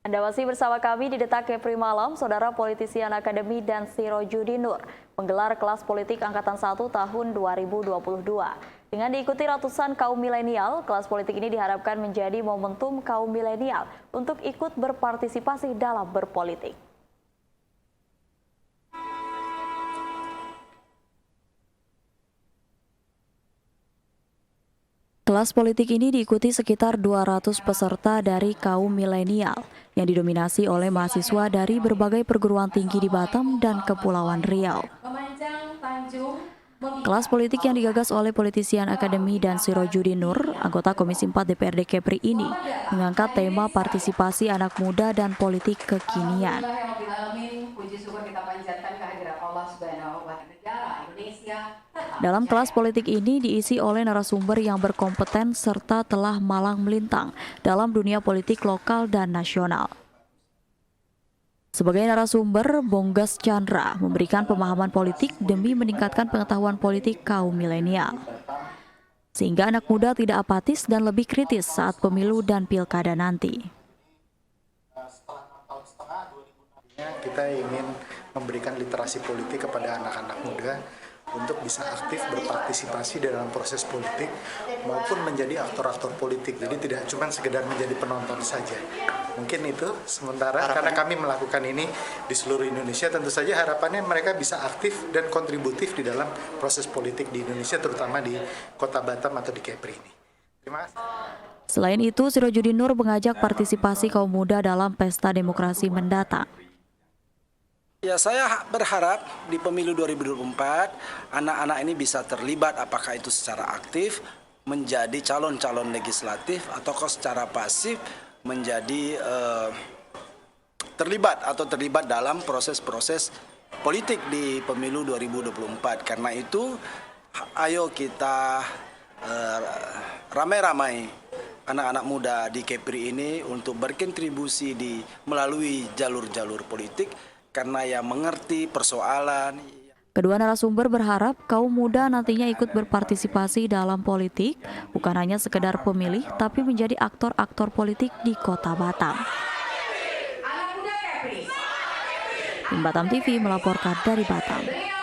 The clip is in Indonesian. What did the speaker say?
Anda masih bersama kami di Detak Kepri Malam. Saudara, politisian Akademi dan Sirojudin Nur menggelar kelas politik Angkatan 1 tahun 2022. Dengan diikuti ratusan kaum milenial, kelas politik ini diharapkan menjadi momentum kaum milenial untuk ikut berpartisipasi dalam berpolitik. Kelas politik ini diikuti sekitar 200 peserta dari kaum milenial yang didominasi oleh mahasiswa dari berbagai perguruan tinggi di Batam dan Kepulauan Riau. Kelas politik yang digagas oleh politisian Akademi dan Sirojudin Nur, anggota Komisi 4 DPRD Kepri ini, mengangkat tema partisipasi anak muda dan politik kekinian. Dalam kelas politik ini diisi oleh narasumber yang berkompeten serta telah malang melintang dalam dunia politik lokal dan nasional. Sebagai narasumber, Bonggas Chandra memberikan pemahaman politik demi meningkatkan pengetahuan politik kaum milenial, sehingga anak muda tidak apatis dan lebih kritis saat pemilu dan pilkada nanti. Kita ingin memberikan literasi politik kepada anak-anak muda untuk bisa aktif berpartisipasi dalam proses politik maupun menjadi aktor-aktor politik. Jadi tidak cuma sekedar menjadi penonton saja. Mungkin itu sementara karena kami melakukan ini di seluruh Indonesia, tentu saja harapannya mereka bisa aktif dan kontributif di dalam proses politik di Indonesia, terutama di Kota Batam atau di Kepri ini. Terima kasih. Selain itu, Sirojudin Nur mengajak partisipasi kaum muda dalam pesta demokrasi mendatang. Ya, saya berharap di pemilu 2024 anak-anak ini bisa terlibat, apakah itu secara aktif menjadi calon-calon legislatif ataukah secara pasif menjadi terlibat dalam proses-proses politik di pemilu 2024. Karena itu ayo kita ramai-ramai anak-anak muda di Kepri ini untuk berkontribusi melalui jalur-jalur politik, karena yang mengerti persoalan. Kedua narasumber berharap kaum muda nantinya ikut berpartisipasi dalam politik, bukan hanya sekedar pemilih, tapi menjadi aktor-aktor politik di Kota Batam. Tim Batam TV melaporkan dari Batam.